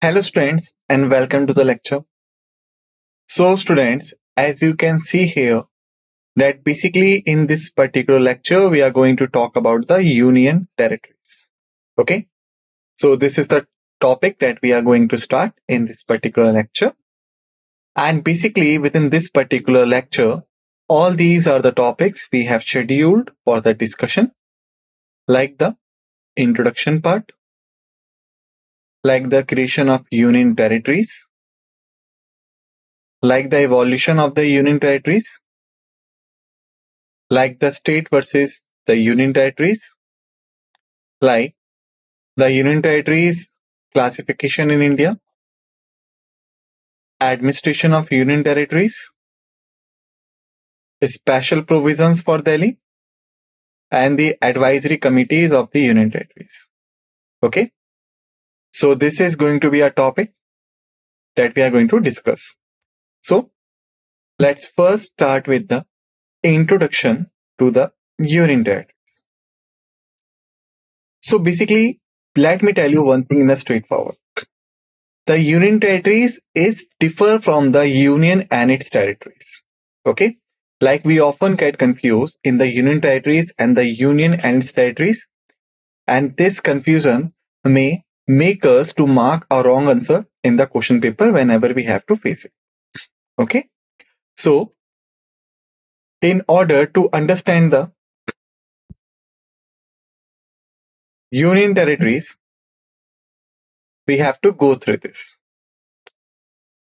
Hello students and welcome to the lecture. So students, as you can see here that basically in this particular lecture we are going to talk about the union territories. Okay. So this is the topic that we are going to start in this particular lecture. And basically within this particular lecture, all these are the topics we have scheduled for the discussion, like the introduction part, like the creation of union territories, like the evolution of the union territories, like the state versus the union territories, like the union territories classification in India, administration of union territories, special provisions for Delhi, and the advisory committees of the union territories. Okay, so this is going to be a topic that we are going to discuss. So let's first start with the introduction to the union territories. So basically, let me tell you one thing in a straightforward. The union territories is differ from the union and its territories. Okay, like we often get confused in the union territories and the union and its territories, and this confusion may make us to mark a wrong answer in the question paper whenever we have to face it. Okay, so in order to understand the union territories, we have to go through this.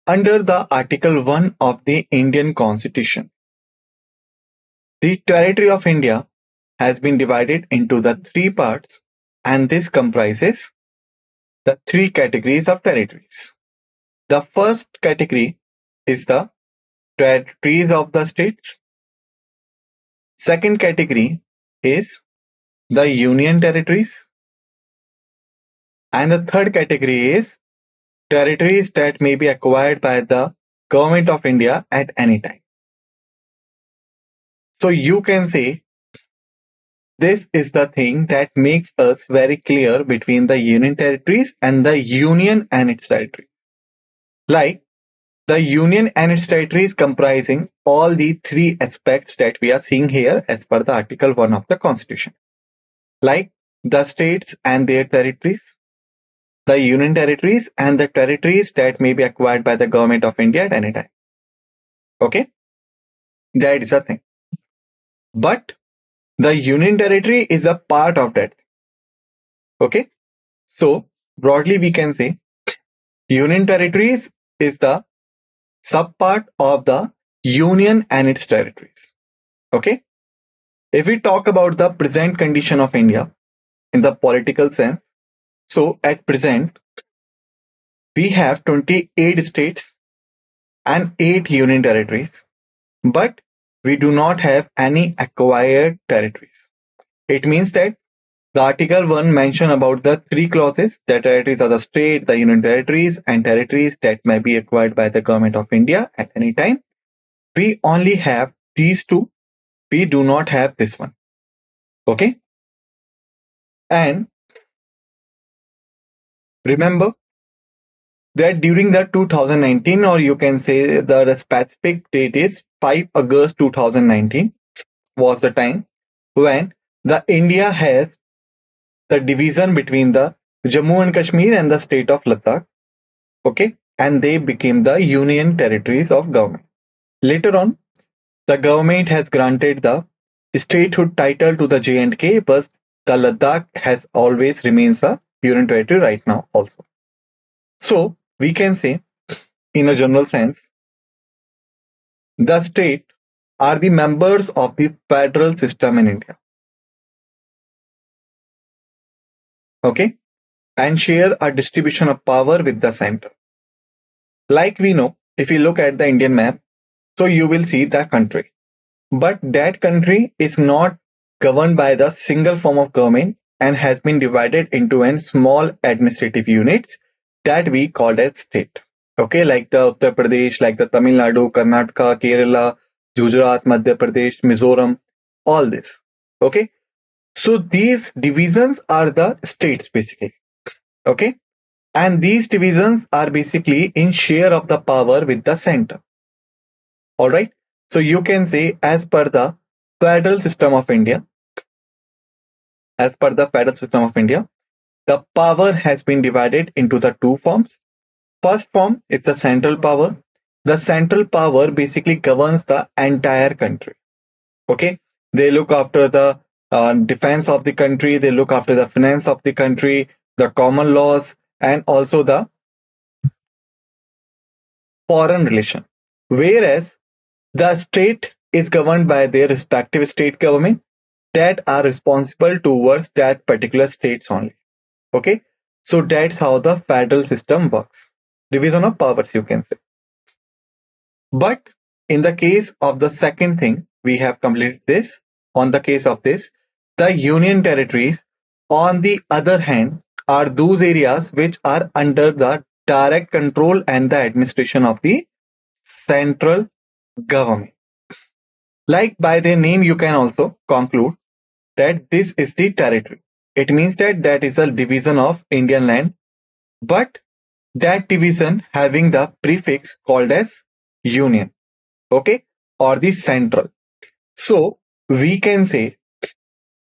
Under the Article 1 of the Indian Constitution, the territory of India has been divided into the three parts, and this comprises the three categories of territories. The first category is the territories of the states. Second category is the union territories. And the third category is territories that may be acquired by the government of India at any time. So you can say this is the thing that makes us very clear between the union territories and the union and its territories. Like the union and its territories comprising all the three aspects that we are seeing here as per the Article 1 of the Constitution. Like the states and their territories, the union territories and the territories that may be acquired by the government of India at any time. Okay, that is a thing. But the union territory is a part of that. Okay, so broadly we can say union territories is the subpart of the union and its territories. Okay, if we talk about the present condition of India in the political sense, so at present we have 28 states and 8 union territories, but we do not have any acquired territories. It means that the Article 1 mention about the three clauses, the territories are the state, the union territories, and territories that may be acquired by the government of India at any time. We only have these two. We do not have this one. Okay. And remember that during the 2019, or you can say the specific date is 5 August 2019 was the time when the India has the division between the Jammu and Kashmir and the state of Ladakh. Okay, and they became the union territories of government. Later on, the government has granted the statehood title to the J&K, but the Ladakh has always remains a union territory right now also. So we can say, in a general sense, the state are the members of the federal system in India. Okay, and share a distribution of power with the center. Like we know, if you look at the Indian map, so you will see the country. But that country is not governed by the single form of government and has been divided into an small administrative units that we call as state. Okay, like the Uttar Pradesh, like the Tamil Nadu, Karnataka, Kerala, Gujarat, Madhya Pradesh, Mizoram, all this. Okay, so these divisions are the states basically. Okay, And these divisions are basically in share of the power with the center. All right. So you can say, as per the federal system of India, the power has been divided into the two forms. First form is the central power. The central power basically governs the entire country. Okay. They look after the defense of the country. They look after the finance of the country, the common laws, and also the foreign relation. Whereas the state is governed by their respective state government that are responsible towards that particular states only. Okay. So that's how the federal system works. Division of powers, you can say. But in the case of the second thing, we have completed this. On the case of this, the union territories, on the other hand, are those areas which are under the direct control and the administration of the central government. Like by their name, you can also conclude that this is the territory. It means that that is a division of Indian land, but that division having the prefix called as union, okay, or the central. So we can say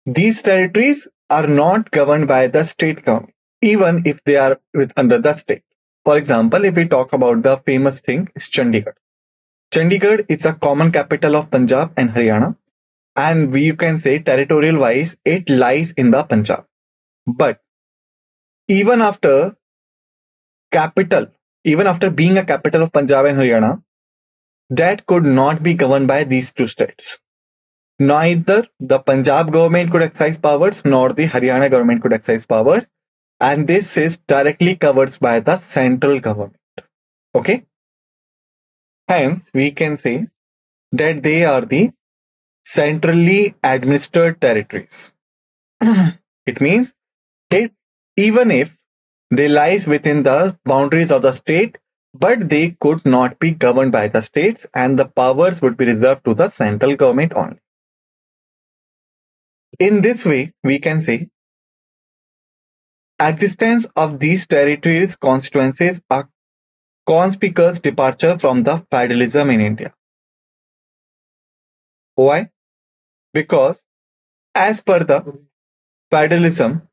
these territories are not governed by the state government, even if they are under the state. For example, if we talk about the famous thing is Chandigarh. Chandigarh is a common capital of Punjab and Haryana, and we can say territorial wise it lies in the Punjab. But even after capital, even after being a capital of Punjab and Haryana, that could not be governed by these two states. Neither the Punjab government could exercise powers nor the Haryana government could exercise powers, and this is directly covered by the central government. Okay. Hence, we can say that they are the centrally administered territories. It means it, even if they lies within the boundaries of the state, but they could not be governed by the states and the powers would be reserved to the central government only. In this way, we can say existence of these territories constituencies are conspicuous departure from the federalism in India. Why? Because as per the federalism,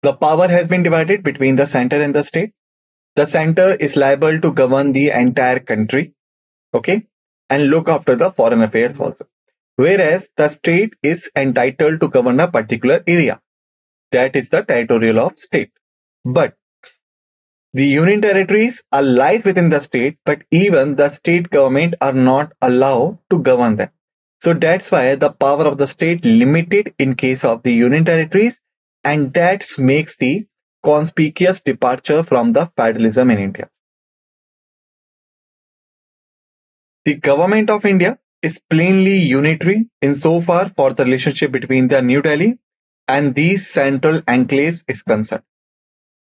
the power has been divided between the center and the state. The center is liable to govern the entire country, okay, and look after the foreign affairs also. Whereas the state is entitled to govern a particular area. That is the territorial of state. But the union territories are lies within the state, but even the state government are not allowed to govern them. So that's why the power of the state limited in case of the union territories, and that makes the conspicuous departure from the federalism in India. The government of India is plainly unitary insofar for the relationship between the New Delhi and these central enclaves is concerned.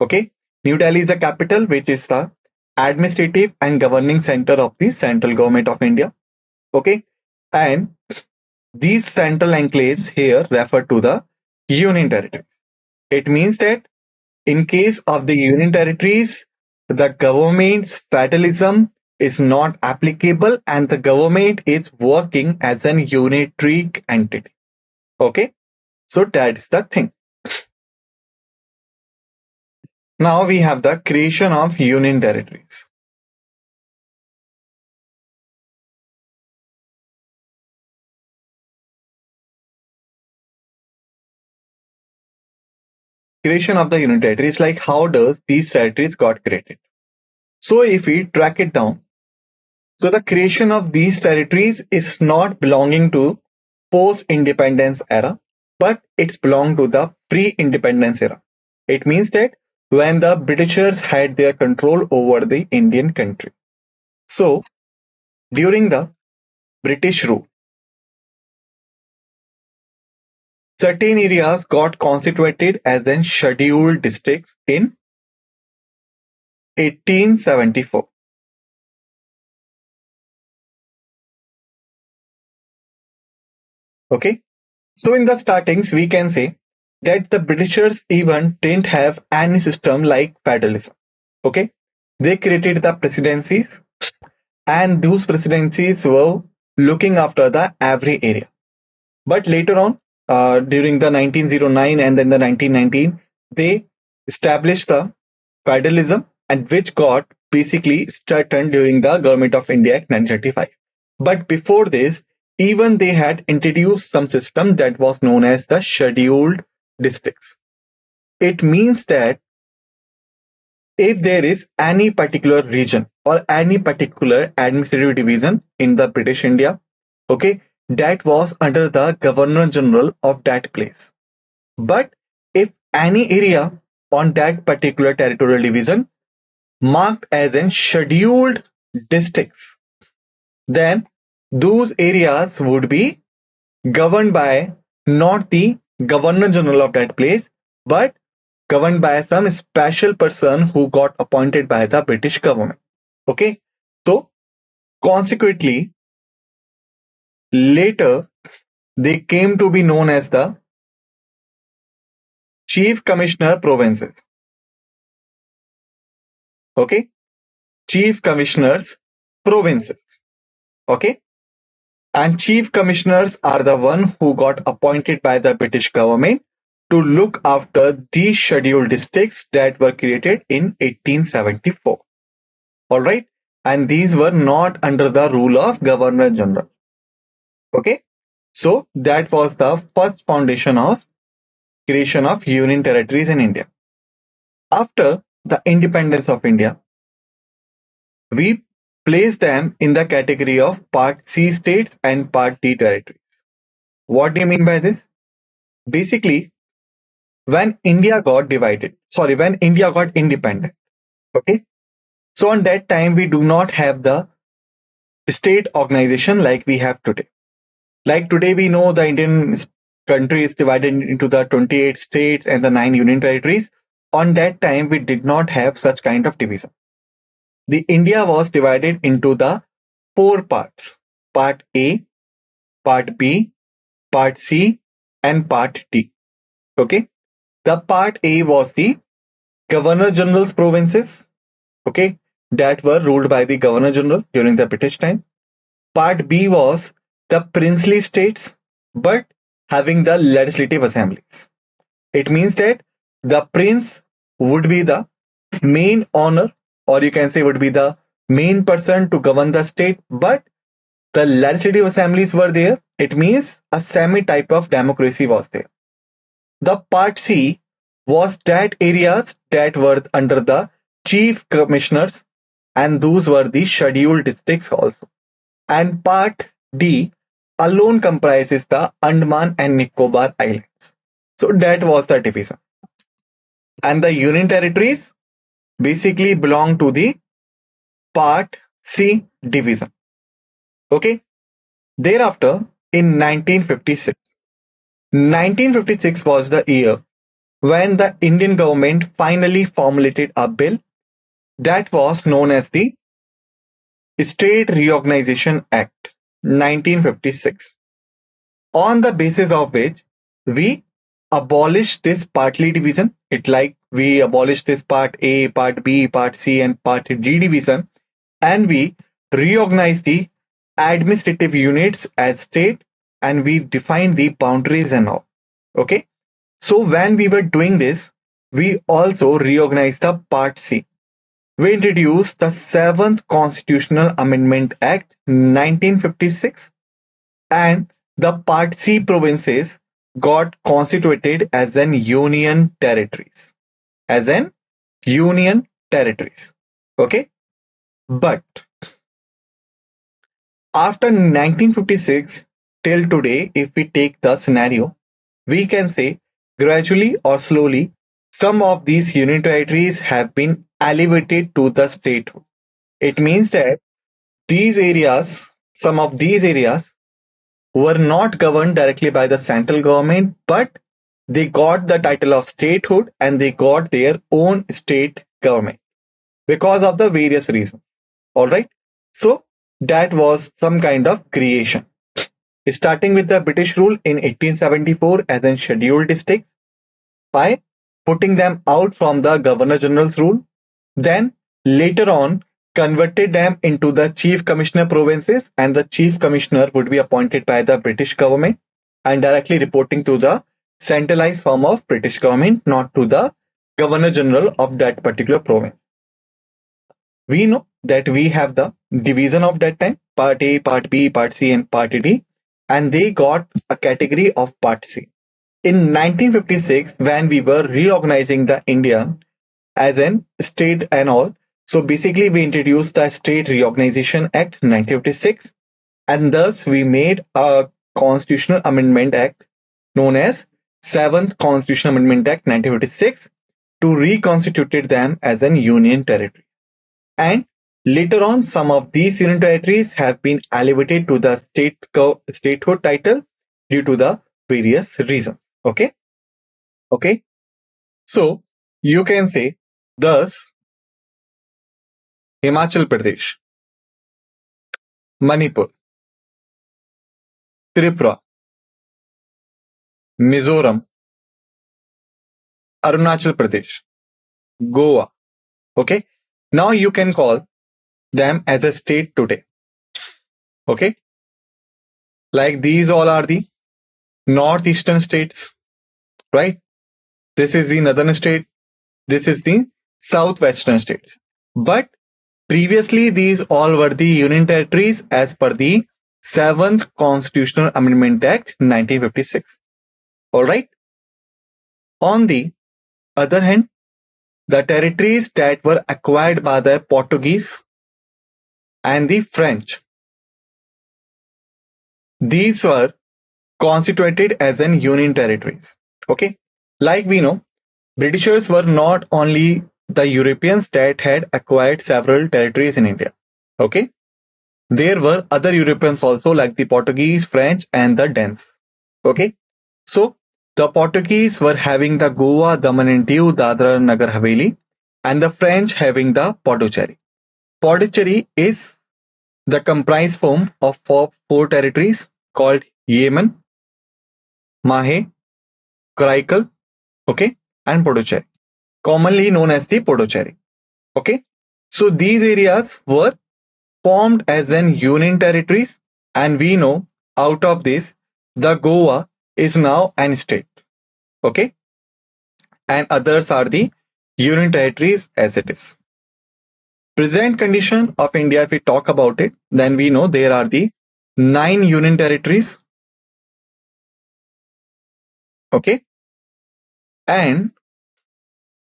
Okay, New Delhi is a capital which is the administrative and governing center of the central government of India. Okay, and these central enclaves here refer to the union territories. It means that in case of the union territories, the government's federalism is not applicable and the government is working as an unitary entity. Okay, so that's the thing. Now we have the creation of union territories. Creation of the union territories, like how does these territories got created? So if we track it down, so the creation of these territories is not belonging to post-independence era, but it's belong to the pre-independence era. It means that when the Britishers had their control over the Indian country. So during the British rule, certain areas got constituted as an scheduled districts in 1874. Okay. So in the startings, we can say that the Britishers even didn't have any system like federalism. Okay, they created the presidencies, and those presidencies were looking after the every area. But later on, during the 1909 and then the 1919, they established the federalism, and which got basically strengthened during the Government of India Act 1935. But before this, even they had introduced some system that was known as the scheduled districts. It means that if there is any particular region or any particular administrative division in the British India, okay, that was under the Governor General of that place. But if any area on that particular territorial division marked as in scheduled districts, then those areas would be governed by not the Governor General of that place, but governed by some special person who got appointed by the British government. Okay, so consequently, later they came to be known as the Chief Commissioner Provinces. Okay, Chief Commissioners Provinces. Okay, and Chief Commissioners are the one who got appointed by the British government to look after these scheduled districts that were created in 1874. All right, and these were not under the rule of Governor General. Okay, so that was the first foundation of creation of union territories in India. After the independence of India, we place them in the category of Part C states and Part D territories. What do you mean by this? Basically, when India got independent, okay, so on that time we do not have the state organization like we have today. Like today, we know the Indian country is divided into the 28 states and the 9 union territories. On that time, we did not have such kind of division. The India was divided into the 4 parts: Part A, Part B, Part C, and Part D. Okay, the Part A was the Governor General's provinces. Okay, that were ruled by the Governor General during the British time. Part B was the princely states, but having the legislative assemblies. It means that the prince would be the main honor, or you can say would be the main person to govern the state, but the legislative assemblies were there. It means a semi type of democracy was there. The Part C was that areas that were under the chief commissioners, and those were the scheduled districts also. And Part D alone comprises the Andaman and Nicobar Islands. So that was the division. And the union territories basically belong to the Part C division. Okay. Thereafter, in 1956, 1956 was the year when the Indian government finally formulated a bill that was known as the State Reorganization Act 1956, on the basis of which we abolished this partly division. It like we abolished this Part A, Part B, Part C, and Part D division, and we reorganized the administrative units as state, and we defined the boundaries and all. Okay, so when we were doing this, we also reorganized the Part C. We introduced the 7th Constitutional Amendment Act 1956, and the Part C provinces got constituted as an union territories. Okay, but after 1956 till today, if we take the scenario, we can say gradually or slowly some of these union territories have been elevated to the statehood. It means that some of these areas were not governed directly by the central government, but they got the title of statehood and they got their own state government because of the various reasons. All right. So that was some kind of creation. Starting with the British rule in 1874 as in scheduled districts, by putting them out from the Governor General's rule. Then later on converted them into the Chief Commissioner provinces, and the Chief Commissioner would be appointed by the British government and directly reporting to the centralized form of British government, not to the Governor General of that particular province. We know that we have the division of that time, Part A, Part B, Part C, and Part D, and they got a category of Part C. In 1956, when we were reorganizing the India as an state and all, so basically we introduced the State Reorganization Act 1956, and thus we made a Constitutional Amendment Act known as 7th Constitutional Amendment Act 1956 to reconstitute them as an union territory. And later on, some of these union territories have been elevated to the statehood title due to the various reasons. Okay. So you can say, thus, Himachal Pradesh, Manipur, Tripura, Mizoram, Arunachal Pradesh, Goa. Okay. Now you can call them as a state today. Okay. Like these all are the northeastern states, right? This is the northern state. This is the southwestern states. But previously, these all were the union territories as per the 7th Constitutional Amendment Act 1956. All right. On the other hand, the territories that were acquired by the Portuguese and the French, these were constituted as an union territories. Okay. Like we know, Britishers were not only the Europeans that had acquired several territories in India. Okay. There were other Europeans also, like the Portuguese, French, and the Danes. Okay. So the Portuguese were having the Goa, Daman and Diu, Dadra, Nagar Haveli, and the French having the Pondicherry. Pondicherry is the comprised form of four territories called Yemen, Mahe, Karaikal, okay, and Pondicherry, commonly known as the Pondicherry. Okay, so these areas were formed as an union territories, and we know out of this, the Goa is now an state. Okay, and others are the union territories as it is. Present condition of India, if we talk about it, then we know there are the 9 union territories. Okay, and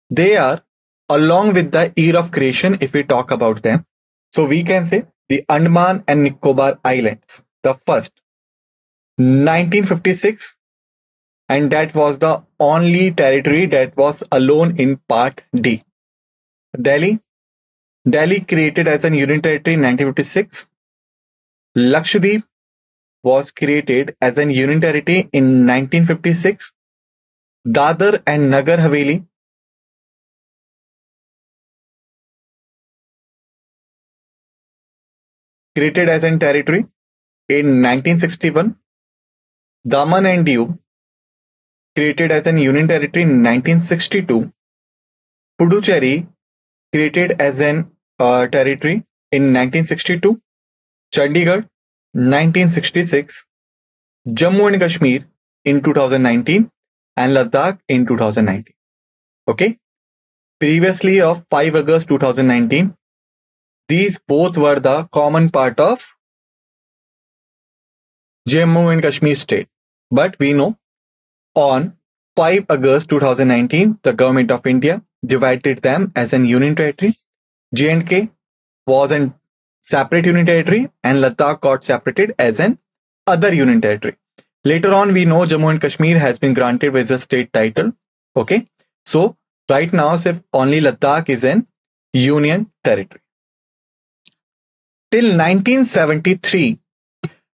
they are along with the year of creation. If we talk about them, so we can say the Andaman and Nicobar Islands, the first 1956, and that was the only territory that was alone in Part D. Delhi created as an union territory in 1956. Lakshadweep was created as an union territory in 1956. Dadar and Nagar Haveli created as an territory in 1961. Daman and Diu created as an union territory in 1962. Puducherry created as an territory in 1962. Chandigarh 1966. Jammu and Kashmir in 2019 and Ladakh in 2019. Okay. Previously of 5 August 2019, these both were the common part of Jammu and Kashmir state. But we know on 5 August 2019, the government of India divided them as an union territory. J&K was a separate union territory and Ladakh got separated as an other union territory. Later on, we know Jammu and Kashmir has been granted with a state title. Okay. So right now, only Ladakh is an union territory. Till 1973,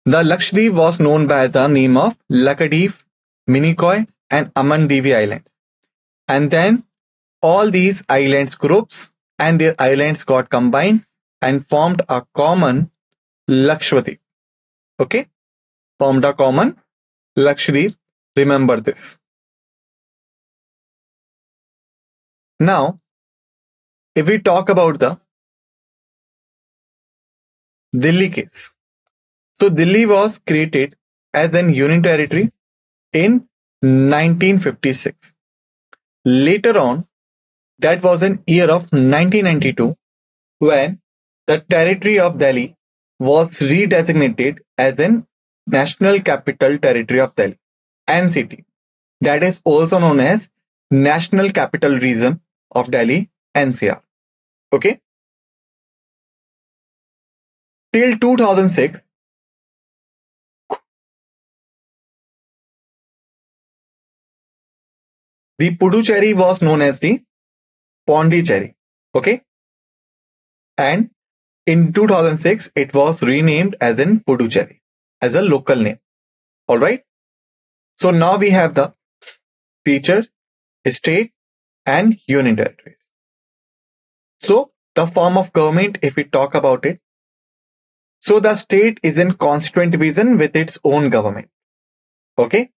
the Lakshadweep was known by the name of Lakadweep, Minicoy, and Amandevi Islands. And then all these islands groups and their islands got combined and formed a common Lakshadweep. Okay, formed a common Lakshadweep. Remember this. Now, if we talk about the Delhi case, so Delhi was created as an union territory in 1956. Later on, that was an year of 1992 when the territory of Delhi was redesignated as an National Capital Territory of Delhi, NCT. That is also known as National Capital Region of Delhi, NCR. Okay. Till 2006, the Puducherry was known as the Pondicherry. Okay. And in 2006, it was renamed as in Puducherry as a local name. All right. So now we have the feature, state, and union territories. So the form of government, if we talk about it, so the state is in constituent division with its own government. Okay.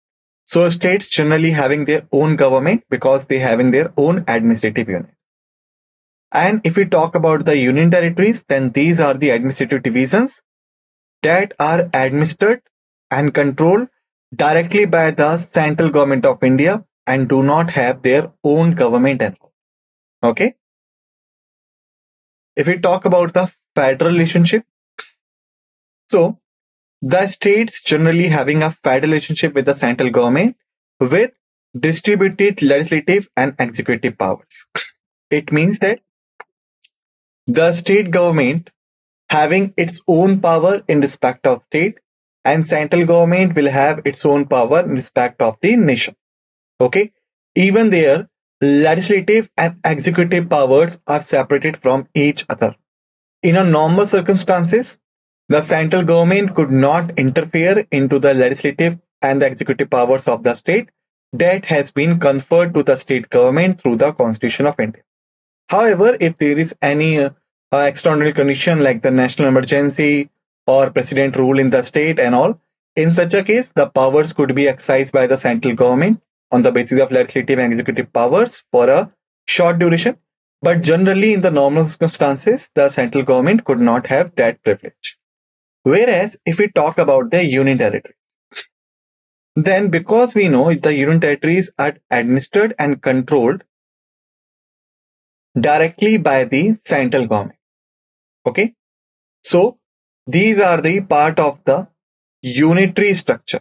So states generally having their own government because they having their own administrative unit. And if we talk about the union territories, then these are the administrative divisions that are administered and controlled directly by the central government of India and do not have their own government and all. Okay. If we talk about the federal relationship, so the states generally having a federal relationship with the central government with distributed legislative and executive powers. It means that the state government having its own power in respect of state and central government will have its own power in respect of the nation. Okay. Even their legislative and executive powers are separated from each other. In a normal circumstances, the central government could not interfere into the legislative and the executive powers of the state that has been conferred to the state government through the Constitution of India. However, if there is any extraordinary condition like the national emergency or president rule in the state and all, in such a case, the powers could be exercised by the central government on the basis of legislative and executive powers for a short duration. But generally, in the normal circumstances, the central government could not have that privilege. Whereas, if we talk about the union territories, then because we know the union territories are administered and controlled directly by the central government. Okay. So these are the part of the unitary structure.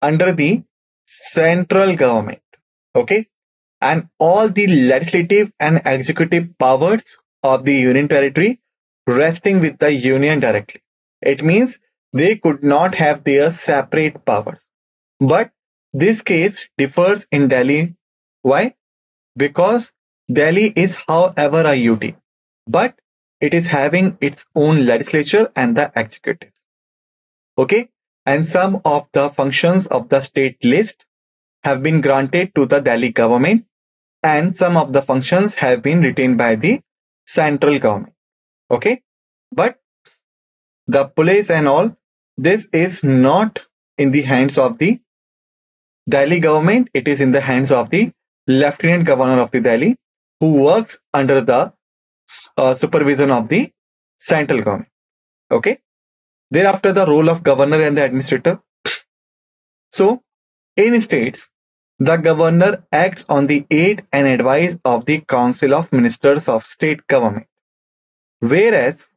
Under the central government. Okay. And all the legislative and executive powers of the union territory resting with the union directly. It means they could not have their separate powers. But this case differs in Delhi. Why? Because Delhi is however a UT, but it is having its own legislature and the executives. Okay. And some of the functions of the state list have been granted to the Delhi government and some of the functions have been retained by the central government. Okay. But the police and all, this is not in the hands of the Delhi government. It is in the hands of the Lieutenant Governor of the Delhi who works under the supervision of the central government. Okay. Thereafter, the role of governor and the administrator. So, in states, the governor acts on the aid and advice of the Council of Ministers of State Government. Whereas,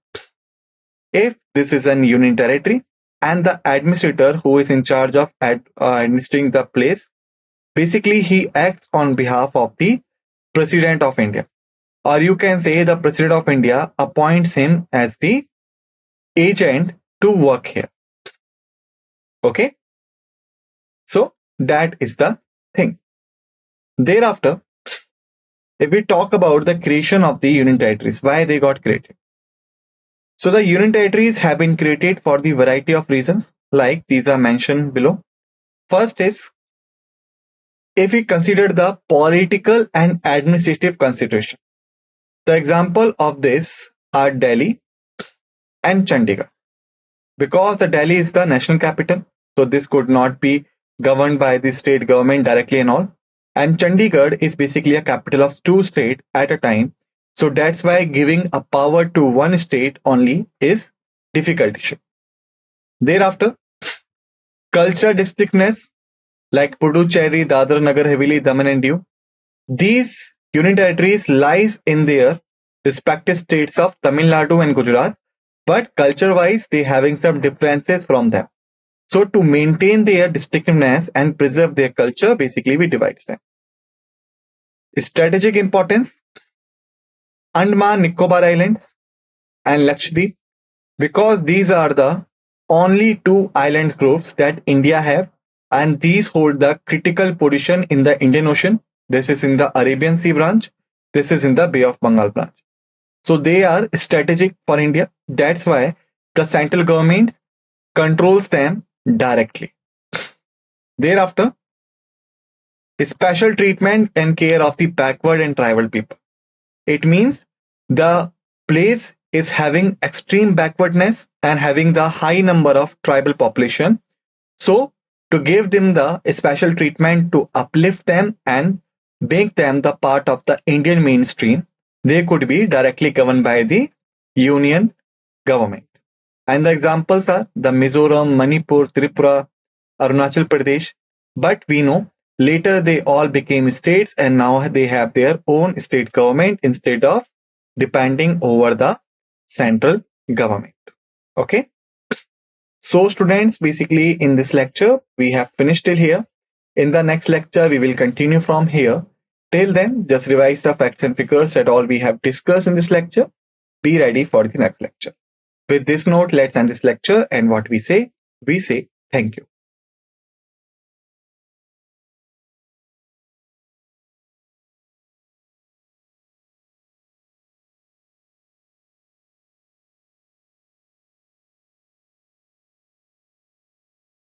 if this is an union territory and the administrator who is in charge of administering the place, basically he acts on behalf of the President of India. Or you can say the President of India appoints him as the agent to work here. Okay. So that is the thing. Thereafter, if we talk about the creation of the union territories, why they got created. So the union territories have been created for the variety of reasons, like these are mentioned below. First is, if we consider the political and administrative consideration. The example of this are Delhi and Chandigarh. Because the Delhi is the national capital, so this could not be governed by the state government directly and all. And Chandigarh is basically a capital of two states at a time. So that's why giving a power to one state only is difficult issue. Thereafter, culture distinctness like Puducherry, Dadra Nagar Haveli, Daman and Diu. These union territories lies in their respective states of Tamil Nadu and Gujarat, but culture-wise they having some differences from them. So to maintain their distinctiveness and preserve their culture, basically we divide them. Strategic importance: Andaman Nicobar Islands and Lakshadweep, because these are the only two island groups that India have, and these hold the critical position in the Indian Ocean. This is in the Arabian Sea branch. This is in the Bay of Bengal branch. So they are strategic for India. That's why the central government controls them directly. Thereafter, special treatment and care of the backward and tribal people. It means the place is having extreme backwardness and having the high number of tribal population. So to give them the special treatment to uplift them and make them the part of the Indian mainstream, they could be directly governed by the union government. And the examples are the Mizoram, Manipur, Tripura, Arunachal Pradesh. But we know later they all became states and now they have their own state government instead of depending over the central government. Okay. So students, basically in this lecture, we have finished till here. In the next lecture, we will continue from here. Till then, just revise the facts and figures that all we have discussed in this lecture. Be ready for the next lecture. With this note, let's end this lecture, and what we say thank you.